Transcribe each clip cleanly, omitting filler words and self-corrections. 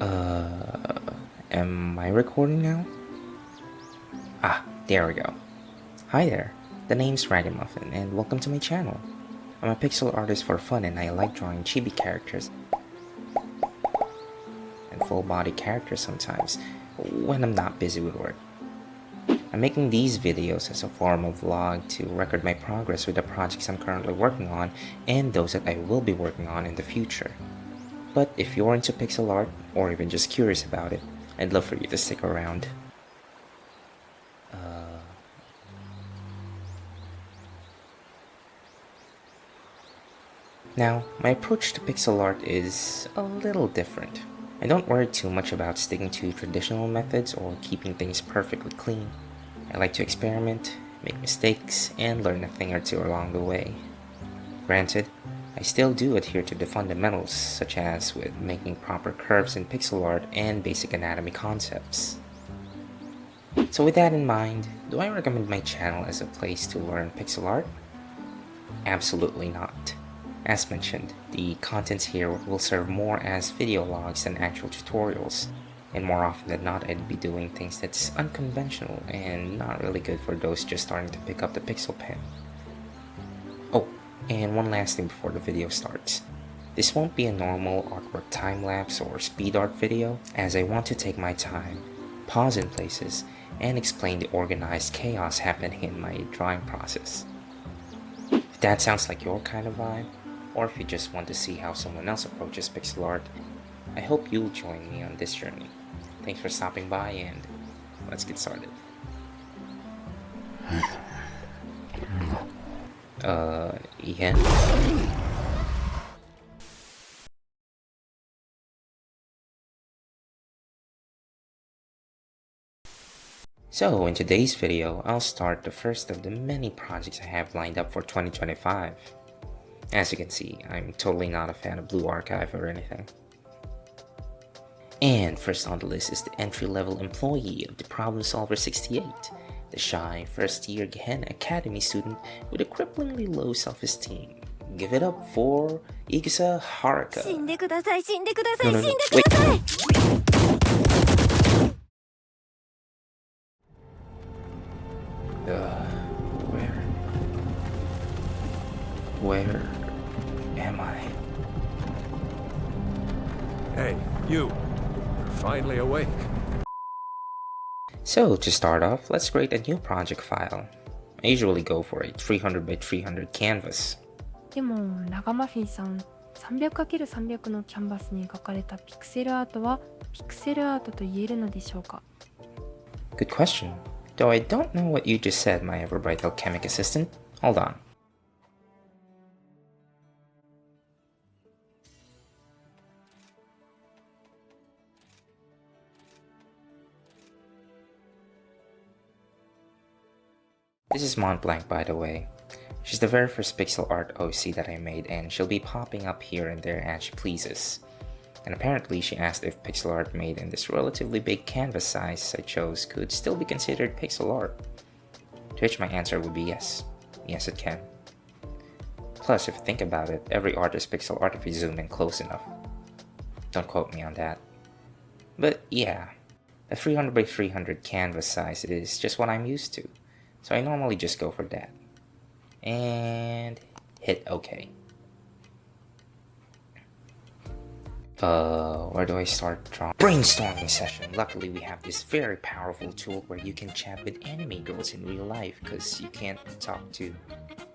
Am I recording now? Ah, there we go. Hi there, the name's Ragamuffin, and welcome to my channel. I'm a pixel artist for fun, and I like drawing chibi characters and full-body characters sometimes, when I'm not busy with work. I'm making these videos as a form of vlog to record my progress with the projects I'm currently working on and those that I will be working on in the future. But if you're into pixel art, or even just curious about it, I'd love for you to stick around. Now, my approach to pixel art is a little different. I don't worry too much about sticking to traditional methods or keeping things perfectly clean. I like to experiment, make mistakes, and learn a thing or two along the way. Granted, I still do adhere to the fundamentals, such as with making proper curves in pixel art and basic anatomy concepts. So with that in mind, do I recommend my channel as a place to learn pixel art? Absolutely not. As mentioned, the contents here will serve more as video logs than actual tutorials, and more often than not I'd be doing things that's unconventional and not really good for those just starting to pick up the pixel pen. Oh, and one last thing before the video starts. This won't be a normal artwork time-lapse or speed art video, as I want to take my time, pause in places, and explain the organized chaos happening in my drawing process. If that sounds like your kind of vibe, or if you just want to see how someone else approaches pixel art, I hope you'll join me on this journey. Thanks for stopping by, and let's get started. Yeah? So, in today's video, I'll start the first of the many projects I have lined up for 2025. As you can see, I'm totally not a fan of Blue Archive or anything. And first on the list is the entry-level employee of the Problem Solver 68, the shy first-year Gehenna Academy student with a cripplingly low self-esteem. Give it up for IGUSA HARUKA. No, wait. Where am I? Hey, you're finally awake. So to start off, let's create a new project file. I usually go for a 300 by 300 canvas. でもラガマフィンさん、300×300 のキャンバスに描かれたピクセルアートはピクセルアートと言えるのでしょうか? Good question. Though I don't know what you just said, my ever-bright alchemic assistant. Hold on. This is Mont Blanc, by the way. She's the very first pixel art OC that I made, and she'll be popping up here and there as she pleases. And apparently she asked if pixel art made in this relatively big canvas size I chose could still be considered pixel art. To which my answer would be yes. Yes, it can. Plus, if you think about it, every art is pixel art if you zoom in close enough. Don't quote me on that. But yeah, a 300 by 300 canvas size is just what I'm used to, so I normally just go for that. And hit OK. Where do I start drawing? Brainstorming session. Luckily we have this very powerful tool where you can chat with anime girls in real life, because you can't talk to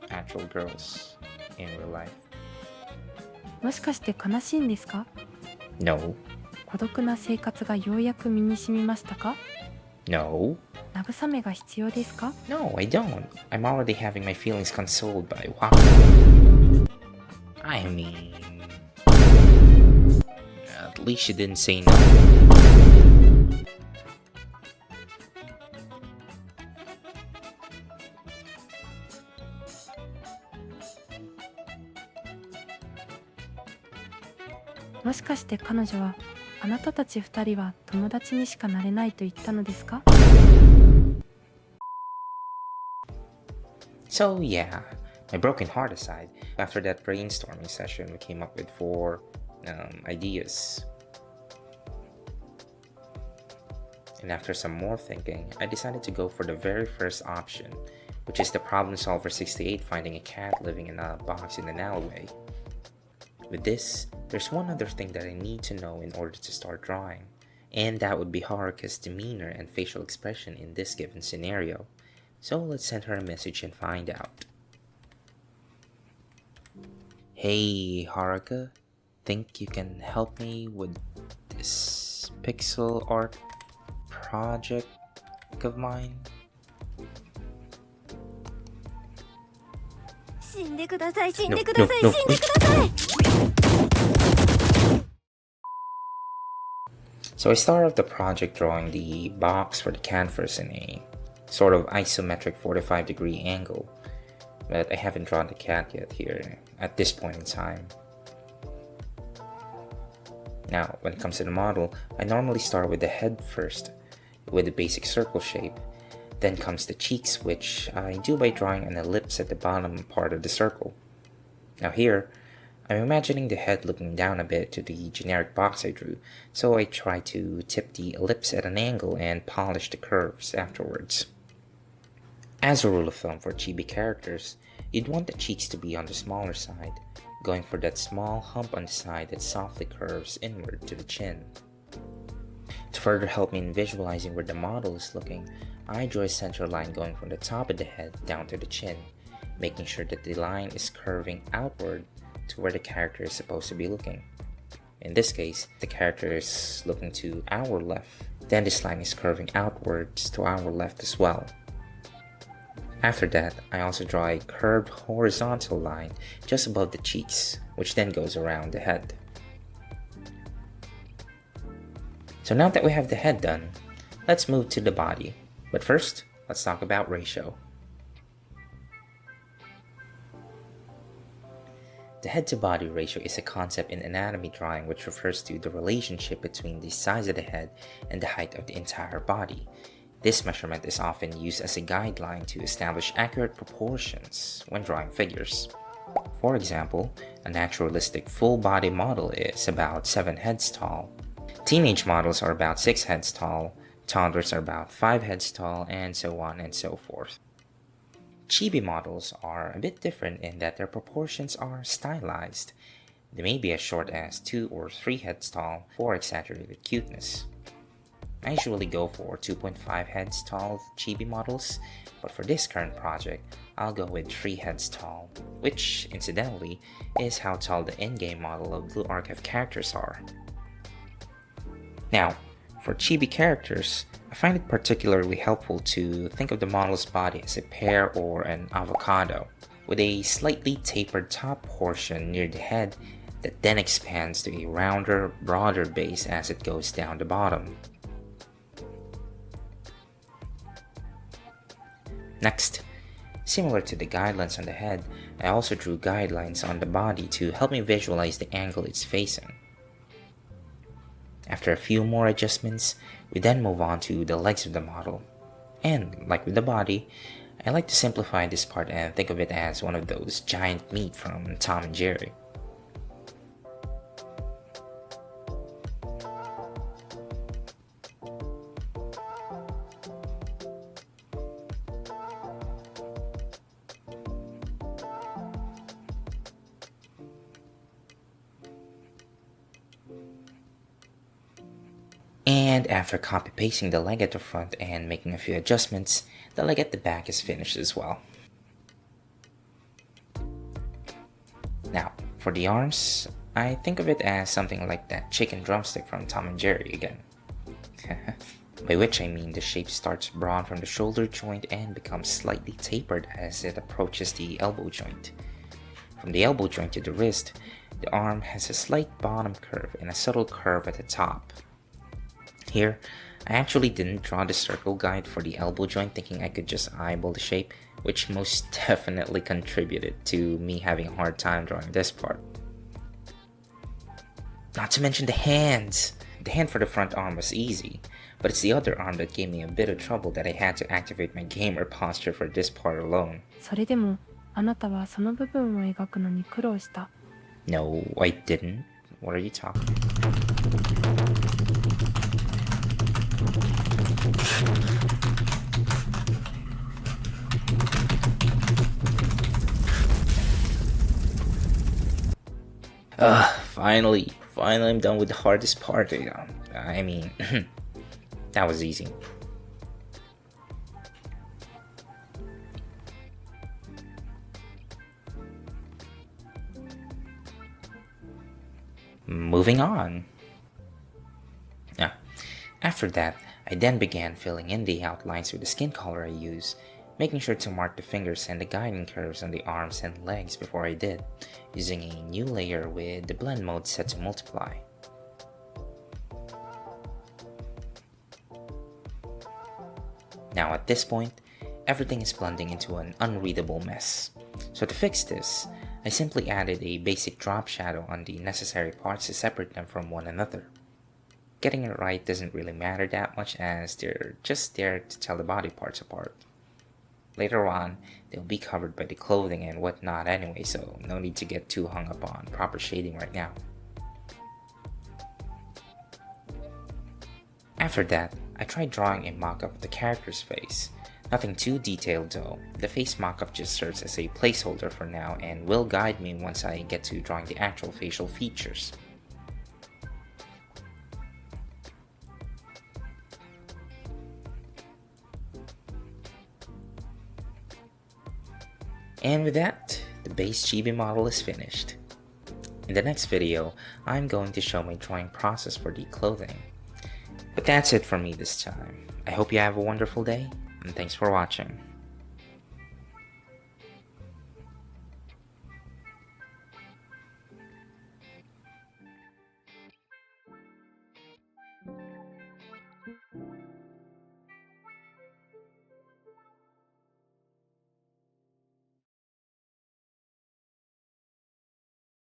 actual girls in real life. もしかして悲しいんですか? No. 孤独な生活がようやく身に染みましたか? No. 慰めが必要ですか? No, I don't. I'm already having my feelings consoled by wow. I mean, at least you didn't say no.「もしかして彼女はあなたたち二人は友達にしかなれないと言ったのですか? So yeah, my broken heart aside, after that brainstorming session we came up with 4 ideas. And after some more thinking, I decided to go for the very first option, which is the Problem Solver 68 finding a cat living in a box in an alleyway. With this, there's one other thing that I need to know in order to start drawing, and that would be Haruka's demeanor and facial expression in this given scenario. So let's send her a message and find out. Hey Haruka, think you can help me with this pixel art project of mine? So I started off the project drawing the box for the canvas in a sort of isometric 45-degree angle, but I haven't drawn the cat yet here at this point in time. Now, when it comes to the model, I normally start with the head first, with the basic circle shape. Then comes the cheeks, which I do by drawing an ellipse at the bottom part of the circle. Now here, I'm imagining the head looking down a bit to the generic box I drew, so I try to tip the ellipse at an angle and polish the curves afterwards. As a rule of thumb for chibi characters, you'd want the cheeks to be on the smaller side, going for that small hump on the side that softly curves inward to the chin. To further help me in visualizing where the model is looking, I draw a center line going from the top of the head down to the chin, making sure that the line is curving outward to where the character is supposed to be looking. In this case, the character is looking to our left, then this line is curving outwards to our left as well. After that, I also draw a curved horizontal line just above the cheeks, which then goes around the head. So now that we have the head done, let's move to the body. But first, let's talk about ratio. The head-to-body ratio is a concept in anatomy drawing which refers to the relationship between the size of the head and the height of the entire body. This measurement is often used as a guideline to establish accurate proportions when drawing figures. For example, a naturalistic full-body model is about 7 heads tall. Teenage models are about 6 heads tall, toddlers are about 5 heads tall, and so on and so forth. Chibi models are a bit different in that their proportions are stylized. They may be as short as 2 or 3 heads tall for exaggerated cuteness. I usually go for 2.5 heads tall chibi models, but for this current project, I'll go with 3 heads tall, which, incidentally, is how tall the in-game model of Blue Archive characters are. Now, for chibi characters, I find it particularly helpful to think of the model's body as a pear or an avocado, with a slightly tapered top portion near the head that then expands to a rounder, broader base as it goes down the bottom. Next, similar to the guidelines on the head, I also drew guidelines on the body to help me visualize the angle it's facing. After a few more adjustments, we then move on to the legs of the model. And like with the body, I like to simplify this part and think of it as one of those giant meat from Tom and Jerry. And after copy-pasting the leg at the front and making a few adjustments, the leg at the back is finished as well. Now, for the arms, I think of it as something like that chicken drumstick from Tom and Jerry again. By which I mean the shape starts broad from the shoulder joint and becomes slightly tapered as it approaches the elbow joint. From the elbow joint to the wrist, the arm has a slight bottom curve and a subtle curve at the top. Here, I actually didn't draw the circle guide for the elbow joint thinking I could just eyeball the shape, which most definitely contributed to me having a hard time drawing this part. Not to mention the hands! The hand for the front arm was easy, but it's the other arm that gave me a bit of trouble that I had to activate my gamer posture for this part alone. それでも、あなたはその部分を描くのに苦労した。No, I didn't. What are you talking about? Finally I'm done with the hardest part. I mean, that was easy. Moving on. Now, after that, I then began filling in the outlines with the skin color I use, making sure to mark the fingers and the guiding curves on the arms and legs before I did, using a new layer with the blend mode set to multiply. Now at this point, everything is blending into an unreadable mess. So to fix this, I simply added a basic drop shadow on the necessary parts to separate them from one another. Getting it right doesn't really matter that much as they're just there to tell the body parts apart. Later on, they'll be covered by the clothing and whatnot anyway, so no need to get too hung up on proper shading right now. After that, I tried drawing a mock-up of the character's face. Nothing too detailed though. The face mock-up just serves as a placeholder for now and will guide me once I get to drawing the actual facial features. And with that, the base chibi model is finished. In the next video, I'm going to show my drawing process for the clothing. But that's it for me this time. I hope you have a wonderful day, and thanks for watching.